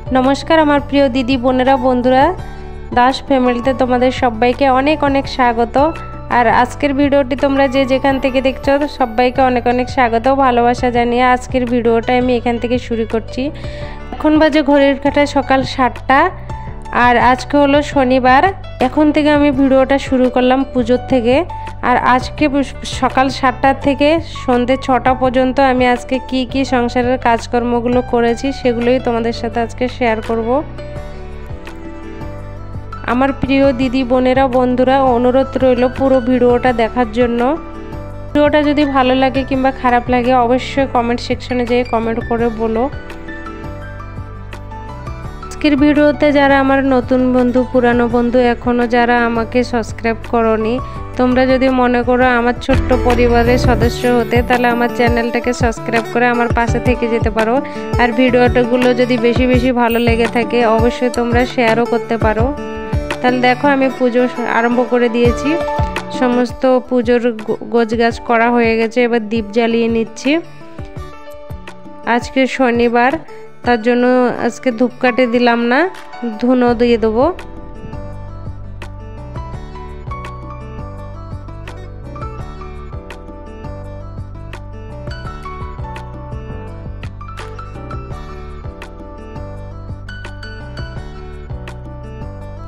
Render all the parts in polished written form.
नमस्कार आमार प्रिय दीदी बोनेरा बंधुरा दास फैमिलीते तोमादेर सबाइके अनेक अनेक स्वागत। और आजकेर भिडियोटी तोमरा जे जेखान थेके देखछो सबाइके अनेक अनेक स्वागत भालोबासा जानिये आजकेर भिडियोटा आमि एखान थेके शुरू करछि। एखन बाजे घड़िर काँटाय सकाल 7टा और आज के हलो शनिवार। एखन थेके आमि भिडियोटा शुरू करलाम पुजोर थेके। और आज के सकाल 7टा थेके सन्ধ্যে 6টা पर्यन्त आमि आज के की संसारेर काजकर्मगुलो करेछि सेगुलोई तोमादेर साथे आज के शेयर करब। आमार प्रिय दीदी बोनेरा बंधुरा अनुरोध रइलो पुरो भिडियोटा देखार जोन्नो। भिडियोटा जोदि भालो लागे किंबा खाराप लागे अवश्यई कमेंट सेक्शने जेये कमेंट करे बोलो। आजकेर भिडियोते जारा आमार नतून बंधु पुरानो बंधु एखोनो जारा आमाके सबस्क्राइब करोनी তোমরা যদি মনে করো আমার ছোট্ট পরিবারের সদস্য হতে তাহলে আমার চ্যানেলটাকে সাবস্ক্রাইব করে আমার পাশে থেকে যেতে পারো। আর ভিডিওগুলো যদি বেশি বেশি ভালো লেগে থাকে অবশ্যই তোমরা শেয়ারও করতে পারো। তাহলে দেখো আমি পুজো আরম্ভ করে দিয়েছি, সমস্ত পুজোর গোছগাছ করা হয়ে গেছে। এবার দীপ জ্বালিয়ে নিচ্ছি। আজকে শনিবার তার জন্য আজকে ধূপকাঠি দিলাম না, ধুনো দিয়ে দেবো।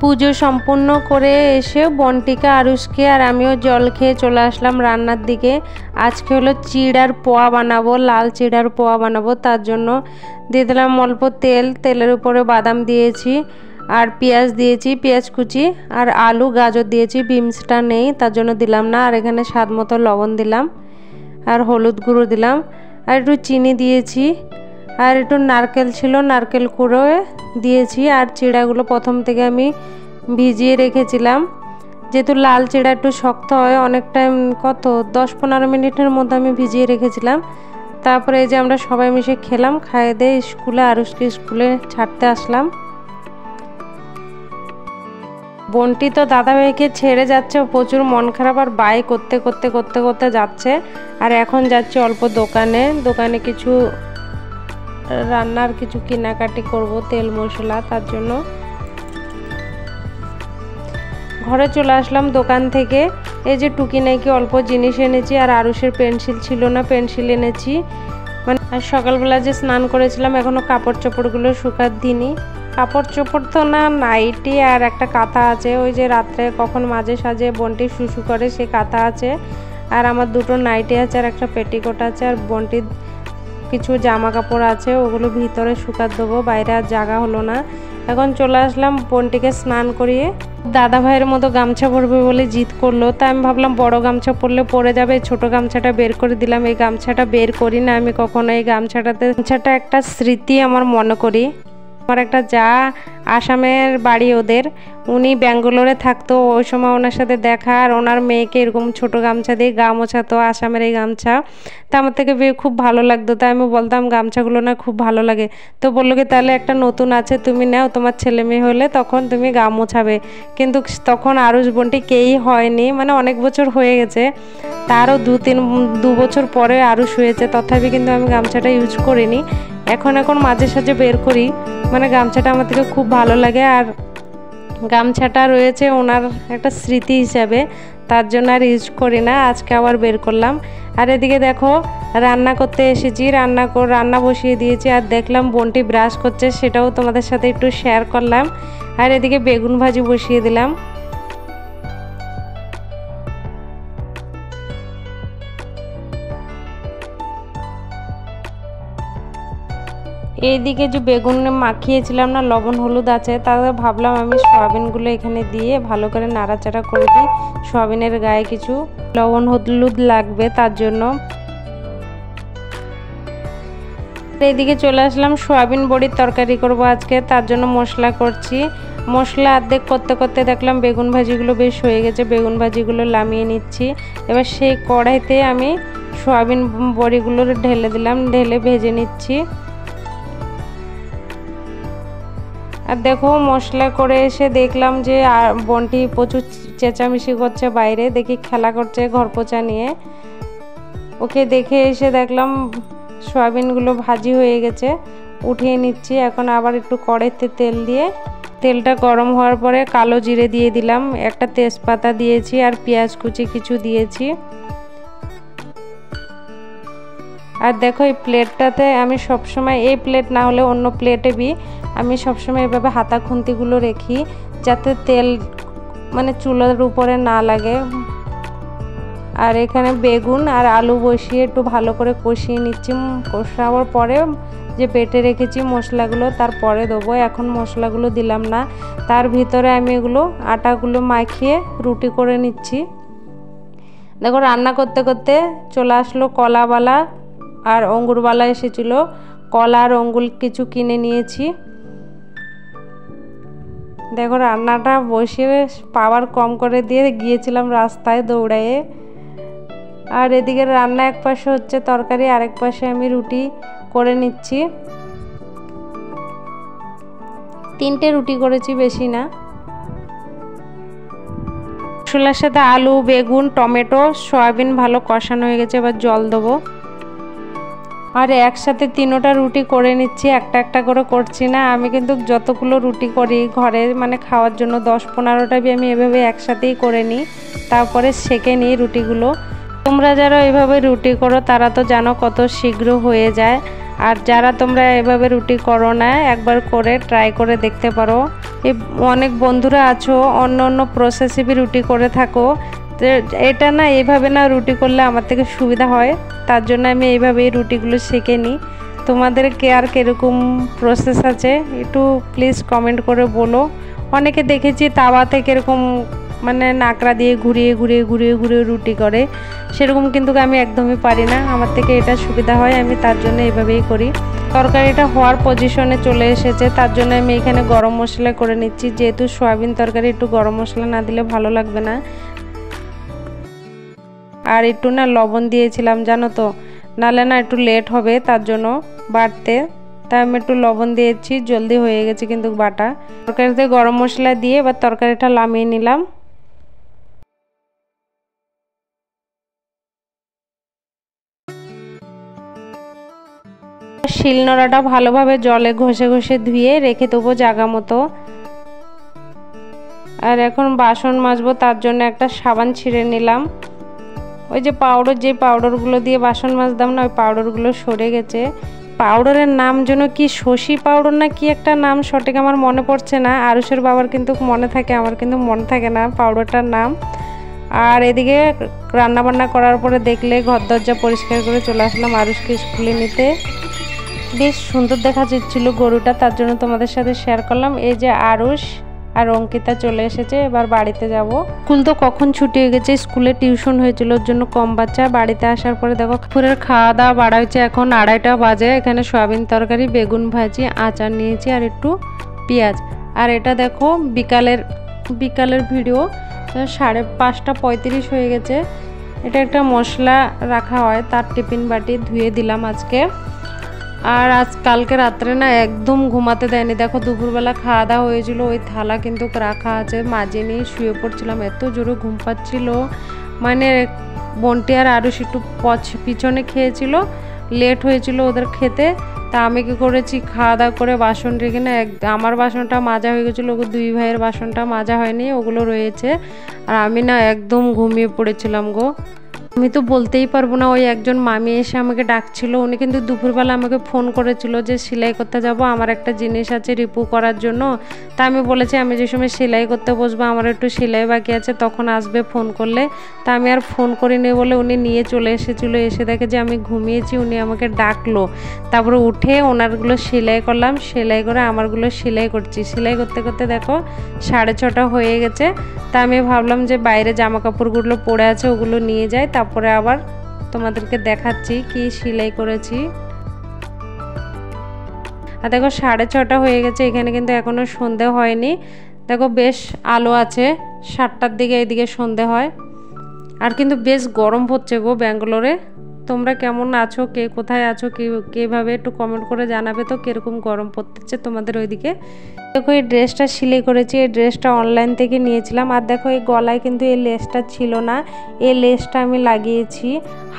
পুজো সম্পূর্ণ করে এসে বন্টিকা আরুষকে আর আমিও জল খেয়ে চলে আসলাম রান্নার দিকে। আজকে হলো চিড়ার পোয়া বানাবো, লাল চিড়ার পোয়া বানাবো। তার জন্য দিয়ে দিলাম অল্প তেল, তেলের উপরে বাদাম দিয়েছি আর পেঁয়াজ দিয়েছি, পেঁয়াজ কুচি আর আলু গাজর দিয়েছি। বিমসটা নেই তার জন্য দিলাম না। আর এখানে স্বাদ মতো লবণ দিলাম আর হলুদ গুঁড়ো দিলাম আর একটু চিনি দিয়েছি আর একটু নারকেল ছিল নারকেল কুড়ো দিয়েছি। আর চিড়াগুলো প্রথম থেকে আমি ভিজিয়ে রেখেছিলাম, যেহেতু লাল চিড়া একটু শক্ত হয় অনেক টাইম, কত 10-15 মিনিটের মধ্যে আমি ভিজিয়ে রেখেছিলাম। তারপরে এই যে আমরা সবাই মিশে খেলাম, খাইয়ে দিয়ে স্কুলে আরুষকে স্কুলে ছাড়তে আসলাম। বোনটি তো দাদাভাইকে ছেড়ে যাচ্ছে, প্রচুর মন খারাপ আর বাই করতে করতে করতে করতে যাচ্ছে। আর এখন যাচ্ছে অল্প দোকানে কিছু রান্নার কিছু কেনাকাটি করব, তেল মশলা। তার জন্য ঘরে চলে আসলাম দোকান থেকে। এই যে টুকি নাকি অল্প জিনিস এনেছি আর আরুষের পেন্সিল ছিল না, পেন্সিল এনেছি। মানে আর সকালবেলা যে স্নান করেছিলাম এখনও কাপড় চোপড়গুলো শুকাত দিইনি। কাপড় চোপড় তো না, নাইটি আর একটা কাঁথা আছে, ওই যে রাত্রে কখন মাঝে সাঝে বন্টি শুশু করে সে কাঁথা আছে। আর আমার দুটো নাইটি আছে আর একটা পেটিকোট আছে। আর বন্টির কিছু জামা কাপড় আছে, ওগুলো ভিতরে শুকাত দেবো, বাইরে আর জায়গা হলো না। এখন চলে আসলাম বন্টিকে স্নান করিয়ে। দাদা ভাইয়ের মতো গামছা পরবে বলে জিদ করলো, তা আমি ভাবলাম বড় গামছা পরলে পরে যাবে, ছোট গামছাটা বের করে দিলাম। এই গামছাটা বের করি না আমি কখনো, এই গামছাটা একটা স্মৃতি আমার মনে করি। আমার একটা যা আসামের বাড়ি ওদের, উনি ব্যাঙ্গালোরে থাকতো, ওই সময় ওনার সাথে দেখা। আর ওনার মেয়েকে এরকম ছোট গামছা দিয়ে গা মোছাতো, আসামের এই গামছা। তা আমার থেকে খুব ভালো লাগতো, তাই আমি বলতাম গামছাগুলো না খুব ভালো লাগে। তো বললো কি তাহলে একটা নতুন আছে তুমি নাও, তোমার ছেলে মেয়ে হলে তখন তুমি গা মোছাবে। কিন্তু তখন আরুষ বোনটি কেই হয়নি, মানে অনেক বছর হয়ে গেছে, তারও 2 বছর পরে আরুষ হয়েছে, তথাপি কিন্তু আমি গামছাটা ইউজ করিনি। এখন মাঝে সাঝে বের করি, মানে গামছাটা আমার থেকে খুব ভালো লাগে। আর গামছাটা রয়েছে ওনার একটা স্মৃতি হিসাবে, তার জন্য আর ইউজ করি না, আজকে আবার বের করলাম। আর এদিকে দেখো রান্না করতে এসেছি, রান্না বসিয়ে দিয়েছি। আর দেখলাম বোনটি ব্রাশ করছে, সেটাও তোমাদের সাথে একটু শেয়ার করলাম। আর এদিকে বেগুন ভাজি বসিয়ে দিলাম। এইদিকে যে বেগুন মাখিয়েছিলাম না, লবণ হলুদ আছে, তারপরে ভাবলাম আমি সয়াবিনগুলো এখানে দিয়ে ভালো করে নাড়াচাড়া করে দিই। সয়াবিনের গায়ে কিছু লবণ হলুদ লাগবে তার জন্য। এইদিকে চলে আসলাম সয়াবিন বড়ির তরকারি করব আজকে, তার জন্য মশলা করছি। মশলা অর্ধেক করতে করতে দেখলাম বেগুন ভাজিগুলো বেশ হয়ে গেছে, বেগুন ভাজিগুলো নামিয়ে নিচ্ছি। এবার সেই কড়াইতে আমি সয়াবিন বড়িগুলো ঢেলে দিলাম, ঢেলে ভেজে নিচ্ছি। আর দেখো মশলা করে এসে দেখলাম যে বন্টি প্রচুর চেঁচামেচি করছে বাইরে, দেখি খেলা করছে ঘর পোছা নিয়ে। ওকে দেখে এসে দেখলাম সয়াবিনগুলো ভাজি হয়ে গেছে, উঠিয়ে নিচ্ছি। এখন আবার একটু কড়াইতে তেল দিয়ে, তেলটা গরম হওয়ার পরে কালো জিরে দিয়ে দিলাম, একটা তেজপাতা দিয়েছি আর পেঁয়াজ কুচি কিছু দিয়েছি। আর দেখো এই প্লেটটাতে আমি সবসময়, এই প্লেট না হলে অন্য প্লেটে আমি সবসময় এভাবে হাতা খুন্তিগুলো রেখি, যাতে তেল মানে চুলার উপরে না লাগে। আর এখানে বেগুন আর আলু বসিয়ে একটু ভালো করে কষিয়ে নিচ্ছি। কষাবার পরে যে বেটে রেখেছি মশলাগুলো তারপরে দেবো, এখন মশলাগুলো দিলাম না। তার ভিতরে আমি এগুলো আটাগুলো মাখিয়ে রুটি করে নিচ্ছি। দেখো রান্না করতে করতে চলে আসলো কলাবালা আর অঙ্গুরবালা এসেছিল। কলা আর অঙ্গুর কিছু কিনে নিয়েছি। দেখো রান্নাটা বসিয়ে পাওয়ার কম করে দিয়ে গিয়েছিলাম রাস্তায় দৌড়ায়ে। আর এদিকে রান্না এক পাশে হচ্ছে তরকারি, আরেক পাশে আমি রুটি করে নিচ্ছি। 3টে রুটি করেছি, বেশি না। মশলার সাথে আলু, বেগুন, টমেটো, সয়াবিন ভালো কষানো হয়ে গেছে, এবার জল দেবো। আর একসাথে 3টা রুটি করে নিচ্ছি, একটা একটা করে করছি না। আমি কিন্তু যতগুলো রুটি করি ঘরে মানে খাওয়ার জন্য 10-15টা আমি এভাবে একসাথেই করে নিই, তারপরে সেঁকে নিই রুটিগুলো। তোমরা যারা এভাবে রুটি করো তারা তো জানো কত শীঘ্র হয়ে যায়। আর যারা তোমরা এভাবে রুটি করো না, একবার করে ট্রাই করে দেখতে পারো। অনেক বন্ধুরা আছো অন্য অন্য প্রসেসে রুটি করে থাকো, তো এটা না এইভাবে না রুটি করলে আমার থেকে সুবিধা হয়, তার জন্য আমি এইভাবেই রুটিগুলো সেঁকে নিই। তোমাদের আর কীরকম প্রসেস আছে একটু প্লিজ কমেন্ট করে বলো। অনেকে দেখেছি তাওয়াতে কীরকম মানে নাকড়া দিয়ে ঘুরিয়ে ঘুরিয়ে ঘুরিয়ে ঘুরিয়ে রুটি করে, সেরকম কিন্তু আমি একদমই পারি না। আমার থেকে এটা সুবিধা হয়, আমি তার জন্য এইভাবেই করি। তরকারিটা হওয়ার পজিশনে চলে এসেছে, তার জন্য আমি এখানে গরম মশলা করে নিচ্ছি। যেহেতু সয়াবিন তরকারি একটু গরম মশলা না দিলে ভালো লাগবে না। আর একটু না লবণ দিয়েছিলাম জানো তো, নাহলে না একটু লেট হবে তার জন্য বাটতে, তাই আমি একটু লবণ দিয়েছি, জলদি হয়ে গেছে কিন্তু বাটা। তরকারিতে গরম মশলা দিয়ে এবার তরকারিটা নামিয়ে নিলাম। শিলনোড়াটা ভালোভাবে জলে ঘষে ঘষে ধুয়ে রেখে দেবো জায়গা মতো। আর এখন বাসন মাজবো, তার জন্য একটা সাবান ছিঁড়ে নিলাম। ওই যে পাউডারগুলো দিয়ে বাসন মাজতাম না, ওই পাউডারগুলো সরে গেছে। পাউডারের নাম যেন কি শশী পাউডার না কি একটা নাম, সঠিক আমার মনে পড়ছে না। আরুষের বাবার কিন্তু মনে থাকে, আমার কিন্তু মনে থাকে না পাউডারটার নাম। আর এদিকে রান্নাবান্না করার পরে দেখলে ঘর দরজা পরিষ্কার করে চলে আসলাম আরুষকে স্কুলে নিতে। বেশ সুন্দর দেখা যাচ্ছিল গরুটা, তার জন্য তোমাদের সাথে শেয়ার করলাম। এই যে আরুষ আর অঙ্কিতা চলে এসেছে, এবার বাড়িতে যাব। স্কুল তো কখন ছুটি হয়ে গেছে, স্কুলে টিউশন হয়েছিল ওর জন্য কম বাচ্চা। বাড়িতে আসার পরে দেখো দুপুরের খাওয়া দাওয়া বাড়া হয়েছে, এখন 2:30 বাজে। এখানে সয়াবিন তরকারি, বেগুন ভাজি, আচার নিয়েছি আর একটু পেঁয়াজ। আর এটা দেখো বিকালের ভিডিও, 5:35 হয়ে গেছে। এটা একটা মশলা রাখা হয় তার টিফিন বাটি, ধুয়ে দিলাম আজকে। আর কালকে রাত্রে না একদম ঘুমাতে দেয়নি। দেখো দুপুরবেলা খাওয়া দাওয়া হয়েছিল, ওই থালা কিন্তু রাখা আছে, মাঝে নিয়ে শুয়ে পড়ছিলাম, এত জোরে ঘুম পাচ্ছিল। মানে বন্টি আর আরুষ একটু পিছনে খেয়েছিল, লেট হয়েছিল ওদের খেতে। তা আমি কি করেছি, খাওয়া দাওয়া করে বাসন রেখে না আমার বাসনটা মাজা হয়ে গেছিলো, ওগুলো 2 ভাইয়ের বাসনটা মাজা হয়নি, ওগুলো রয়েছে। আর আমি না একদম ঘুমিয়ে পড়েছিলাম গো। আমি তো বলতেই পারবো না, ওই একজন মামি এসে আমাকে ডাকছিল। উনি কিন্তু দুপুরবেলা আমাকে ফোন করেছিল যে সেলাই করতে যাব, আমার একটা জিনিস আছে রিপু করার জন্য। তা আমি বলেছি আমি যে সময় সেলাই করতে বসবো আমার একটু সেলাই বাকি আছে, তখন আসবে ফোন করলে। তা আমি আর ফোন করিনি বলে উনি নিয়ে চলে এসেছিলো। এসে দেখে যে আমি ঘুমিয়েছি, উনি আমাকে ডাকলো। তারপরে উঠে ওনারগুলো সেলাই করলাম, সেলাই করে আমারগুলো সেলাই করছি। সেলাই করতে করতে দেখো 6:30 হয়ে গেছে। তা আমি ভাবলাম যে বাইরে জামা কাপড়গুলো পরে আছে ওগুলো নিয়ে যাই, তারপরে আবার তোমাদেরকে দেখাচ্ছি কি সেলাই করেছি। আর দেখো 6:30 হয়ে গেছে, এখানে কিন্তু এখনো সন্ধে হয়নি। দেখো বেশ আলো আছে, 7টার দিকে এইদিকে সন্ধে হয়। আর কিন্তু বেশ গরম পড়ছে গো ব্যাঙ্গালোরে। তোমরা কেমন আছো, কে কোথায় আছো, কীভাবে একটু কমেন্ট করে জানাবে তো কীরকম গরম পড়তেছে তোমাদের ওইদিকে। দেখো এই ড্রেসটা সিলাই করেছি, এই ড্রেসটা অনলাইন থেকে নিয়েছিলাম। আর দেখো এই গলায় কিন্তু এই লেসটা ছিল না, এই লেসটা আমি লাগিয়েছি,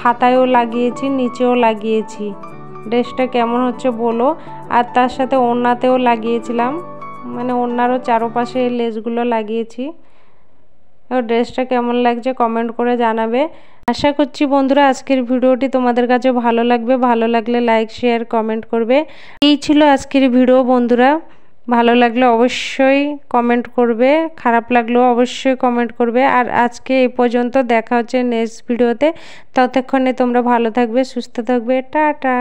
হাতায়ও লাগিয়েছি, নিচেও লাগিয়েছি। ড্রেসটা কেমন হচ্ছে বলো। আর তার সাথে ওড়নাতেও লাগিয়েছিলাম, মানে ওড়নারও চারপাশে এই লেসগুলো লাগিয়েছি। ড্রেসটা কেমন লাগছে কমেন্ট করে জানাবে। আশা করছি বন্ধুরা আজকের ভিডিওটি তোমাদের কাছে ভালো লাগবে, ভালো লাগলে লাইক শেয়ার কমেন্ট করবে। এই ছিল আজকের ভিডিও বন্ধুরা, ভালো লাগলে অবশ্যই কমেন্ট করবে, খারাপ লাগলেও অবশ্যই কমেন্ট করবে। আর আজকে এই পর্যন্ত, দেখা হচ্ছে নেক্সট ভিডিওতে। ততক্ষণে তোমরা ভালো থাকবে, সুস্থ থাকবে, টাটা।